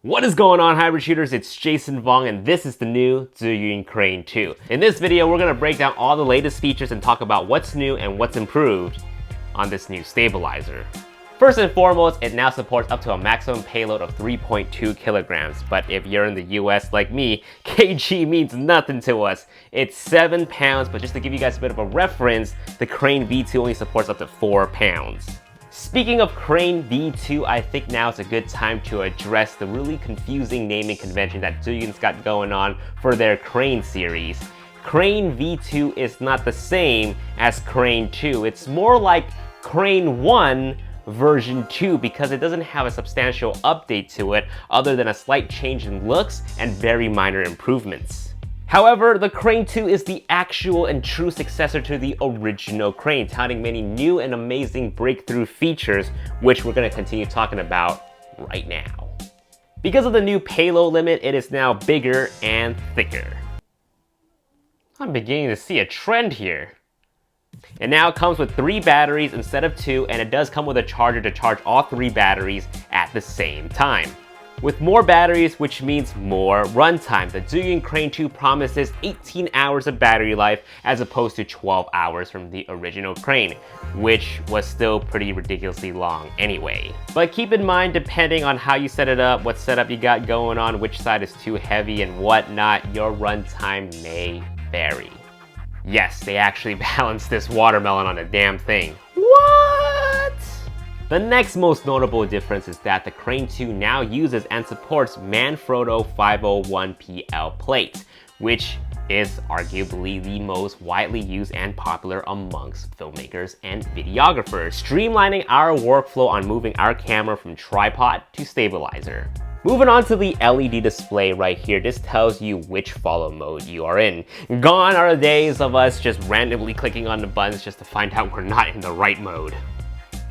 What is going on, hybrid shooters? It's Jason Vong and this is the new Zhiyun Crane 2. In this video, we're going to break down all the latest features and talk about what's new and what's improved on this new stabilizer. First and foremost, it now supports up to a maximum payload of 3.2 kilograms, but if you're in the US like me, kg means nothing to us. It's 7 pounds, but just to give you guys a bit of a reference, the Crane V2 only supports up to 4 pounds. Speaking of Crane V2, I think now is a good time to address the really confusing naming convention that Zhiyun's got going on for their Crane series. Crane V2 is not the same as Crane 2. It's more like Crane 1 version 2 because it doesn't have a substantial update to it other than a slight change in looks and very minor improvements. However, the Crane 2 is the actual and true successor to the original Crane, touting many new and amazing breakthrough features, which we're going to continue talking about right now. Because of the new payload limit, it is now bigger and thicker. I'm beginning to see a trend here. It now comes with 3 batteries instead of 2, and it does come with a charger to charge all 3 batteries at the same time. With more batteries, which means more runtime, the Zhiyun Crane 2 promises 18 hours of battery life as opposed to 12 hours from the original Crane, which was still pretty ridiculously long anyway. But keep in mind, depending on how you set it up, what setup you got going on, which side is too heavy and whatnot, your runtime may vary. Yes, they actually balanced this watermelon on a damn thing. What? The next most notable difference is that the Crane 2 now uses and supports Manfrotto 501PL plates, which is arguably the most widely used and popular amongst filmmakers and videographers, streamlining our workflow on moving our camera from tripod to stabilizer. Moving on to the LED display right here, this tells you which follow mode you are in. Gone are the days of us just randomly clicking on the buttons just to find out we're not in the right mode.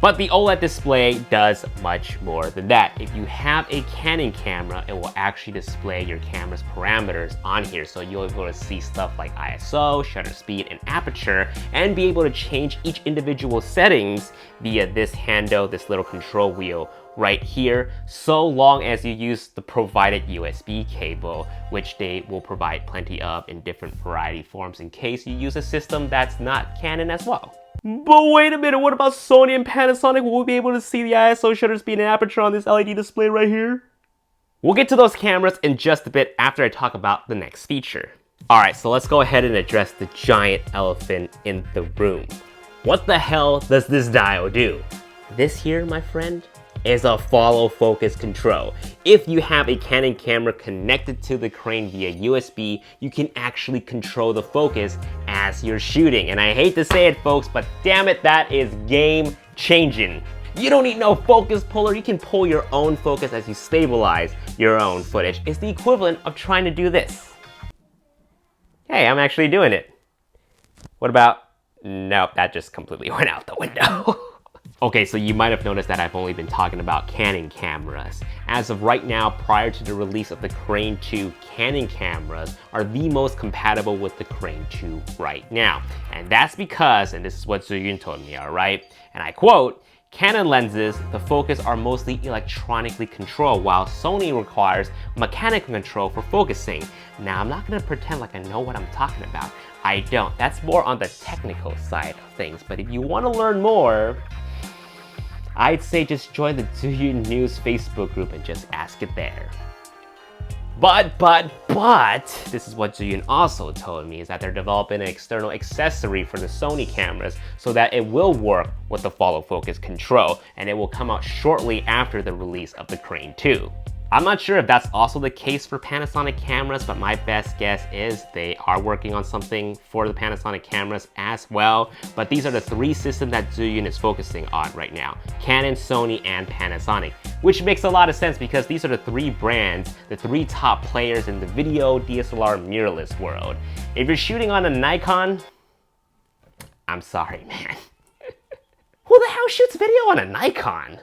But the OLED display does much more than that. If you have a Canon camera, it will actually display your camera's parameters on here, so you'll be able to see stuff like ISO, shutter speed, and aperture, and be able to change each individual settings via this handle, this little control wheel right here, so long as you use the provided USB cable, which they will provide plenty of in different variety forms in case you use a system that's not Canon as well. But wait a minute, what about Sony and Panasonic? Will we be able to see the ISO, shutter speed, and aperture on this LED display right here? We'll get to those cameras in just a bit after I talk about the next feature. Alright, so let's go ahead and address the giant elephant in the room. What the hell does this dial do? This here, my friend, is a follow focus control. If you have a Canon camera connected to the Crane via USB, you can actually control the focus as you're shooting. And I hate to say it, folks, but damn it, that is game changing. You don't need no focus puller. You can pull your own focus as you stabilize your own footage. It's the equivalent of trying to do this. Hey, I'm actually doing it. What about, nope, that just completely went out the window. Okay, so you might have noticed that I've only been talking about Canon cameras. As of right now, prior to the release of the Crane 2, Canon cameras are the most compatible with the Crane 2 right now. And that's because, and this is what Zhiyun told me, alright? And I quote, Canon lenses, the focus are mostly electronically controlled, while Sony requires mechanical control for focusing. Now, I'm not gonna pretend like I know what I'm talking about. I don't. That's more on the technical side of things. But if you wanna learn more, I'd say just join the Zhiyun News Facebook group and just ask it there. But, this is what Zhiyun also told me, is that they're developing an external accessory for the Sony cameras so that it will work with the follow focus control, and it will come out shortly after the release of the Crane 2. I'm not sure if that's also the case for Panasonic cameras, but my best guess is they are working on something for the Panasonic cameras as well. But these are the 3 systems that Zhiyun is focusing on right now: Canon, Sony, and Panasonic. Which makes a lot of sense because these are the 3 brands, the 3 top players in the video DSLR mirrorless world. If you're shooting on a Nikon, I'm sorry, man. Who the hell shoots video on a Nikon?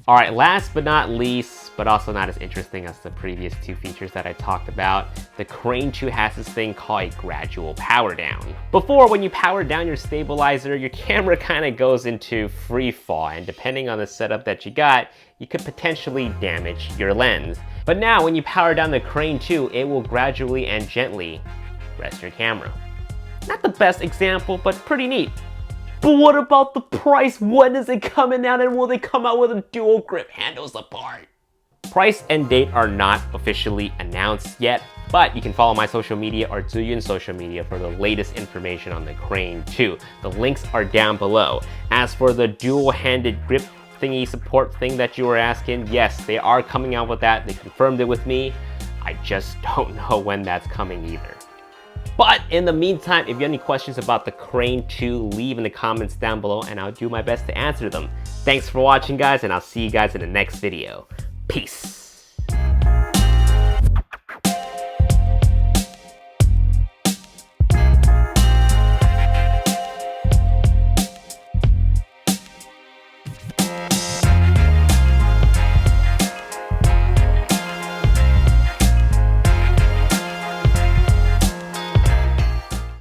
Alright, last but not least, but also not as interesting as the previous two features that I talked about, the Crane 2 has this thing called a gradual power down. Before, when you power down your stabilizer, your camera kind of goes into free fall, and depending on the setup that you got, you could potentially damage your lens. But now, when you power down the Crane 2, it will gradually and gently rest your camera. Not the best example, but pretty neat. But what about the price? When is it coming out, and will they come out with a dual grip handle support? Price and date are not officially announced yet, but you can follow my social media or Zhiyun's social media for the latest information on the Crane 2. The links are down below. As for the dual-handed grip thingy support thing that you were asking, yes, they are coming out with that. They confirmed it with me. I just don't know when that's coming either. But in the meantime, if you have any questions about the Crane 2, leave in the comments down below and I'll do my best to answer them. Thanks for watching, guys, and I'll see you guys in the next video. Peace.